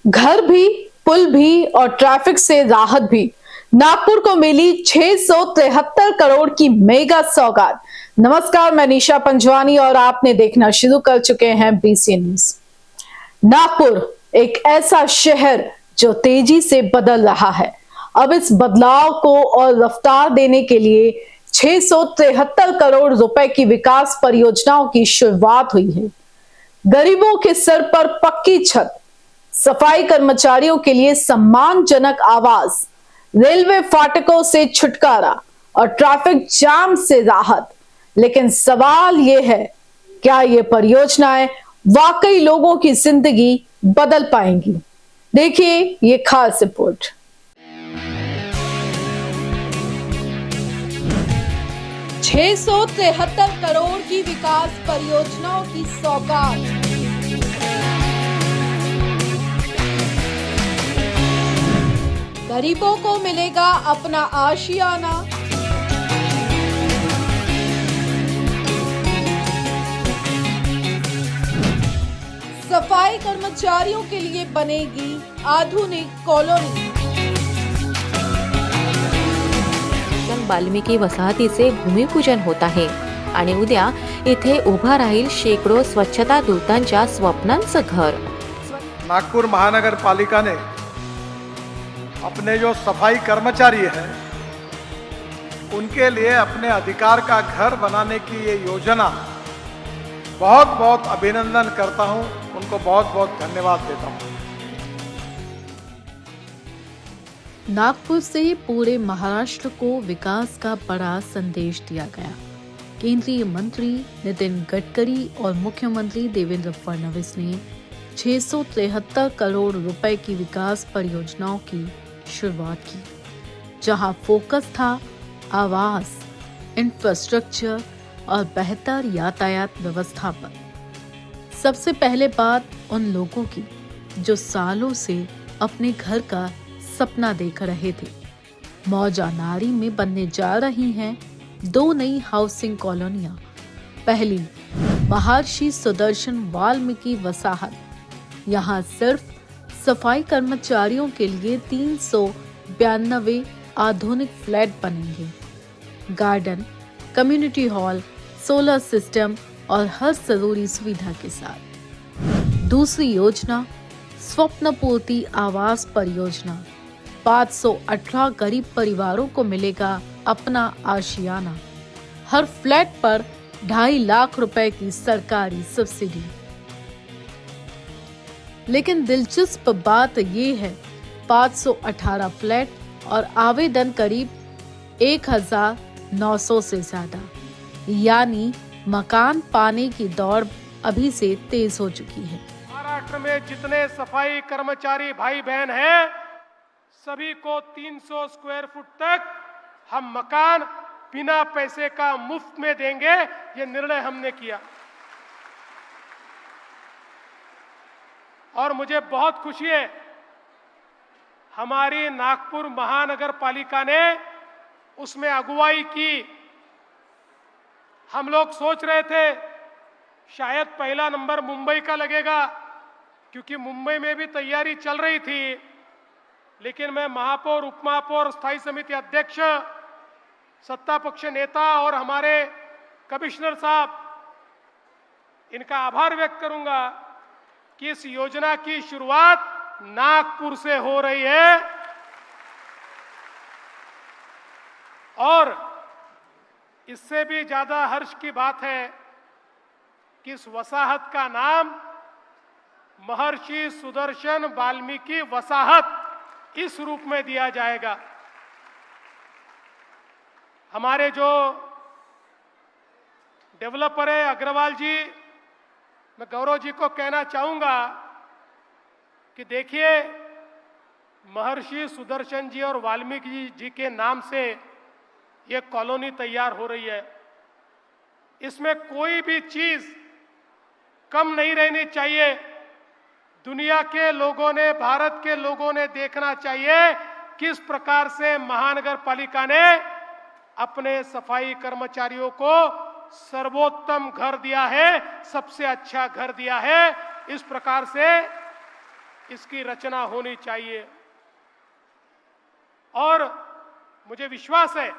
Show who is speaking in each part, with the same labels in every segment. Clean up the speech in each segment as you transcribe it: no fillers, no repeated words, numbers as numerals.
Speaker 1: घर भी, पुल भी और ट्रैफिक से राहत भी। नागपुर को मिली 673 करोड़ की मेगा सौगात। नमस्कार, मैं निशा पंजवानी और आपने देखना शुरू कर चुके हैं बीसी न्यूज। नागपुर एक ऐसा शहर जो तेजी से बदल रहा है। अब इस बदलाव को और रफ्तार देने के लिए 673 करोड़ रुपए की विकास परियोजनाओं की शुरुआत हुई है। गरीबों के सर पर पक्की छत, सफाई कर्मचारियों के लिए सम्मानजनक आवास, रेलवे फाटकों से छुटकारा और ट्रैफिक जाम से राहत। लेकिन सवाल यह है, क्या ये परियोजनाएं वाकई लोगों की जिंदगी बदल पाएंगी? देखिए ये खास रिपोर्ट। 673 करोड़ की विकास परियोजनाओं की सौगात। गरीबों को मिलेगा अपना आशियाना, सफाई कर्मचारियों के लिए बनेगी आधुनिक कॉलोनी।
Speaker 2: वाल्मिकी वसाहतीचे भूमिपूजन होत आहे आणि उद्या इथे उभा राहील शेकडो स्वच्छता दूतांच्या स्वप्नांचं घर।
Speaker 3: नागपुर महानगरपालिका ने अपने जो सफाई कर्मचारी हैं उनके लिए अपने अधिकार का घर बनाने की ये योजना बहुत बहुत अभिनंदन करता हूं, उनको बहुत बहुत धन्यवाद देता हूं।
Speaker 4: नागपुर से पूरे महाराष्ट्र को विकास का बड़ा संदेश दिया गया। केंद्रीय मंत्री नितिन गडकरी और मुख्यमंत्री देवेंद्र फडणवीस ने 673 करोड़ रुपए की विकास परियोजनाओं की शुरुआत की, जहां फोकस था आवास, इंफ्रास्ट्रक्चर और बेहतर यातायात व्यवस्था पर। सबसे पहले बात उन लोगों की जो सालों से अपने घर का सपना देख रहे थे। मौजा नारी में बनने जा रही हैं 2 नई हाउसिंग कॉलोनियां। पहली, महर्षि सुदर्शन वाल्मीकि वसाहत। यहाँ सिर्फ सफाई कर्मचारियों के लिए 392 आधुनिक फ्लैट बनेंगे। Garden, community hall, solar system और हर जरूरी सुविधा के साथ। दूसरी योजना, स्वप्न पूर्ति आवास परियोजना। 518 गरीब परिवारों को मिलेगा अपना आशियाना। हर फ्लैट पर 2.5 लाख रुपए की सरकारी सब्सिडी। लेकिन दिलचस्प बात ये है, 518 फ्लैट और आवेदन करीब 1900 से ज्यादा, यानी मकान पाने की दौड़ अभी से तेज हो चुकी है।
Speaker 3: महाराष्ट्र में जितने सफाई कर्मचारी भाई बहन हैं, सभी को 300 स्क्वायर फुट तक हम मकान बिना पैसे का मुफ्त में देंगे, ये निर्णय हमने किया। और मुझे बहुत खुशी है, हमारी नागपुर महानगर पालिका ने उसमें अगुवाई की। हम लोग सोच रहे थे शायद पहला नंबर मुंबई का लगेगा, क्योंकि मुंबई में भी तैयारी चल रही थी। लेकिन मैं महापौर, उपमहापौर, स्थायी समिति अध्यक्ष, सत्ता पक्ष नेता और हमारे कमिश्नर साहब, इनका आभार व्यक्त करूंगा कि इस योजना की शुरुआत नागपुर से हो रही है। और इससे भी ज्यादा हर्ष की बात है कि इस वसाहत का नाम महर्षि सुदर्शन वाल्मीकि वसाहत इस रूप में दिया जाएगा। हमारे जो डेवलपर है अग्रवाल जी, मैं गौरव जी को कहना चाहूंगा कि देखिए, महर्षि सुदर्शन जी और वाल्मीकि जी के नाम से ये कॉलोनी तैयार हो रही है। इसमें कोई भी चीज कम नहीं रहनी चाहिए। दुनिया के लोगों ने, भारत के लोगों ने देखना चाहिए किस प्रकार से महानगर पालिका ने अपने सफाई कर्मचारियों को सर्वोत्तम घर दिया है, सबसे अच्छा घर दिया है। इस प्रकार से इसकी रचना होनी चाहिए। और मुझे विश्वास है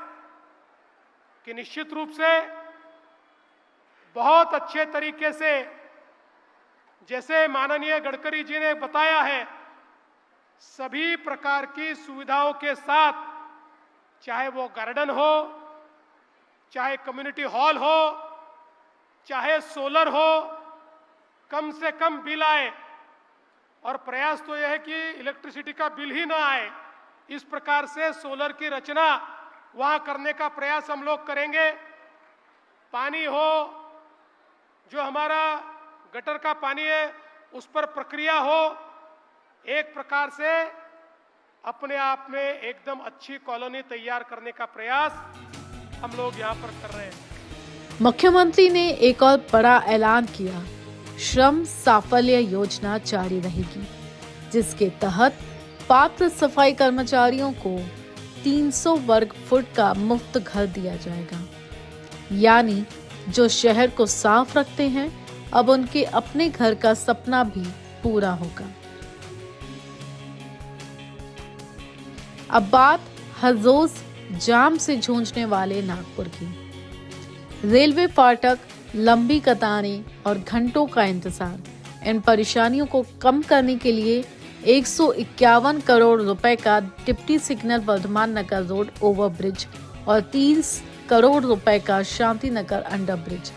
Speaker 3: कि निश्चित रूप से बहुत अच्छे तरीके से, जैसे माननीय गडकरी जी ने बताया है, सभी प्रकार की सुविधाओं के साथ, चाहे वो गार्डन हो, चाहे कम्युनिटी हॉल हो, चाहे सोलर हो, कम से कम बिल आए। और प्रयास तो यह है कि इलेक्ट्रिसिटी का बिल ही ना आए। इस प्रकार से सोलर की रचना वहां करने का प्रयास हम लोग करेंगे। पानी हो, जो हमारा गटर का पानी है उस पर प्रक्रिया हो, एक प्रकार से अपने आप में एकदम अच्छी कॉलोनी तैयार करने का प्रयास हम लोग यहाँ पर कर रहे हैं।
Speaker 4: मुख्यमंत्री ने एक और बड़ा ऐलान किया, श्रम साफल्य योजना जारी रहेगी, जिसके तहत पात्र सफाई कर्मचारियों को 300 वर्ग फुट का मुफ्त घर दिया जाएगा। यानी जो शहर को साफ रखते हैं, अब उनके अपने घर का सपना भी पूरा होगा। अब बात हर रोज जाम से जूझने वाले नागपुर की। रेलवे फाटक, लंबी कतारें और घंटों का इंतजार, इन परेशानियों को कम करने के लिए 151 करोड़ रुपए का डिप्टी सिग्नल वर्धमान नगर रोड ओवरब्रिज और 30 करोड़ रुपए का शांति नगर अंडर ब्रिज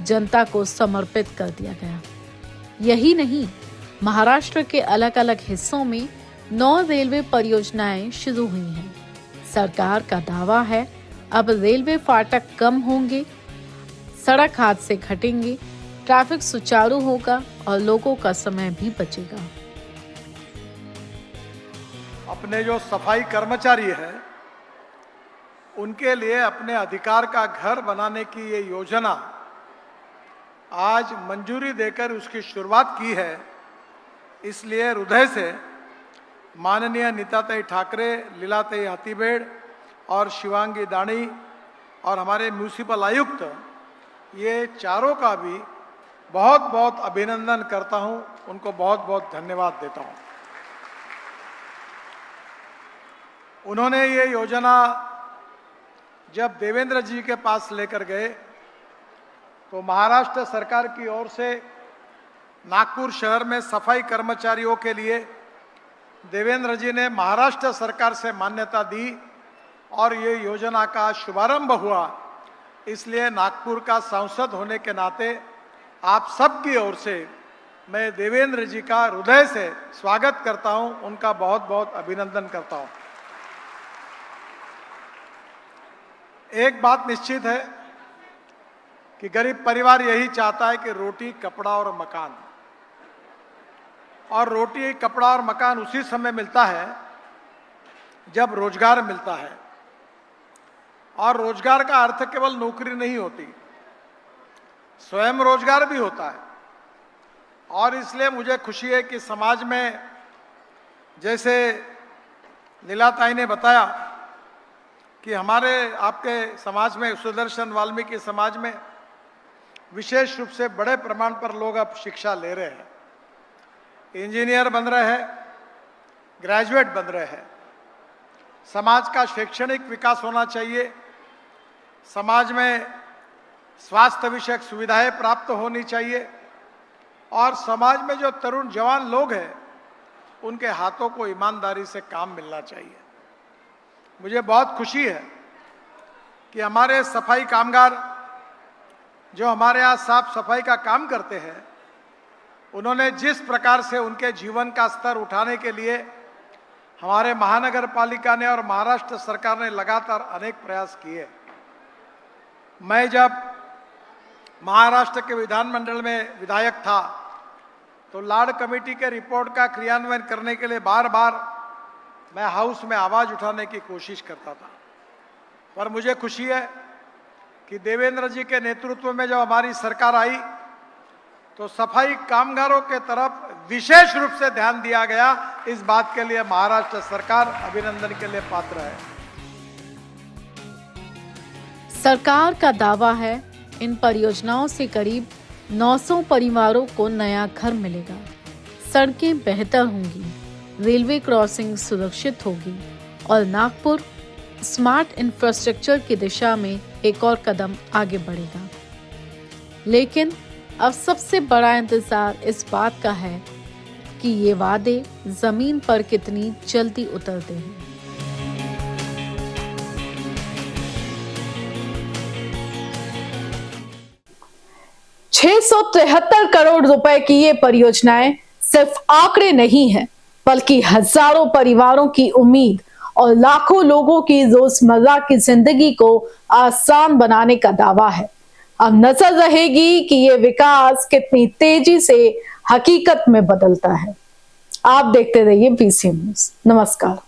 Speaker 4: जनता को समर्पित कर दिया गया। यही नहीं, महाराष्ट्र के अलग अलग हिस्सों में 9 रेलवे परियोजनाएं शुरू हुई हैं। सरकार का दावा है अब रेलवे फाटक कम होंगे, सड़क हादसे घटेंगे, ट्रैफिक सुचारू होगा और लोगों का समय भी बचेगा।
Speaker 5: अपने जो सफाई कर्मचारी है उनके लिए अपने अधिकार का घर बनाने की ये योजना आज मंजूरी देकर उसकी शुरुआत की है। इसलिए हृदय से माननीय नीताताई ठाकरे, लीलाताई हाथीबेड़ और शिवांगी दानी और हमारे म्यूनिसिपल आयुक्त, ये चारों का भी बहुत बहुत अभिनंदन करता हूं, उनको बहुत बहुत धन्यवाद देता हूं। उन्होंने ये योजना जब देवेंद्र जी के पास लेकर गए तो महाराष्ट्र सरकार की ओर से नागपुर शहर में सफाई कर्मचारियों के लिए देवेंद्र जी ने महाराष्ट्र सरकार से मान्यता दी और ये योजना का शुभारंभ हुआ। इसलिए नागपुर का सांसद होने के नाते आप सबकी ओर से मैं देवेंद्र जी का हृदय से स्वागत करता हूं, उनका बहुत बहुत अभिनंदन करता हूं। एक बात निश्चित है कि गरीब परिवार यही चाहता है कि रोटी, कपड़ा और मकान, और रोटी, कपड़ा और मकान उसी समय मिलता है जब रोजगार मिलता है। और रोजगार का अर्थ केवल नौकरी नहीं होती, स्वयं रोजगार भी होता है। और इसलिए मुझे खुशी है कि समाज में, जैसे लीलाताई ने बताया कि हमारे आपके समाज में, सुदर्शन वाल्मीकि समाज में विशेष रूप से बड़े प्रमाण पर लोग अब शिक्षा ले रहे हैं, इंजीनियर बन रहे हैं, ग्रेजुएट बन रहे हैं। समाज का शैक्षणिक विकास होना चाहिए, समाज में स्वास्थ्य विषयक सुविधाएं प्राप्त होनी चाहिए और समाज में जो तरुण जवान लोग हैं उनके हाथों को ईमानदारी से काम मिलना चाहिए। मुझे बहुत खुशी है कि हमारे सफाई कामगार जो हमारे यहाँ साफ सफाई का काम करते हैं, उन्होंने जिस प्रकार से उनके जीवन का स्तर उठाने के लिए हमारे महानगर पालिका ने और महाराष्ट्र सरकार ने लगातार अनेक प्रयास किए। मैं जब महाराष्ट्र के विधानमंडल में विधायक था तो लाड़ कमेटी के रिपोर्ट का क्रियान्वयन करने के लिए बार बार मैं हाउस में आवाज उठाने की कोशिश करता था। पर मुझे खुशी है कि देवेंद्र जी के नेतृत्व में जब हमारी सरकार आई तो सफाई कामगारों के तरफ विशेष रूप से ध्यान दिया गया। इस बात के लिए महाराष्ट्र सरकार अभिनंदन के लिए पात्र है।
Speaker 4: सरकार का दावा है इन परियोजनाओं से करीब 900 परिवारों को नया घर मिलेगा। सड़कें बेहतर होंगी, रेलवे क्रॉसिंग सुरक्षित होगी और नागपुर स्मार्ट इंफ्रास्ट्रक्चर की दिशा में एक और कदम आगे बढ़ेगा। लेकिन अब सबसे बड़ा इंतजार इस बात का है कि ये वादे जमीन पर कितनी जल्दी उतरते हैं।
Speaker 1: ₹673 करोड़ रुपए की ये परियोजनाएं सिर्फ आंकड़े नहीं हैं, बल्कि हजारों परिवारों की उम्मीद और लाखों लोगों की रोजमर्रा की जिंदगी को आसान बनाने का दावा है। अब नजर रहेगी कि ये विकास कितनी तेजी से हकीकत में बदलता है। आप देखते रहिए BC न्यूज़। नमस्कार।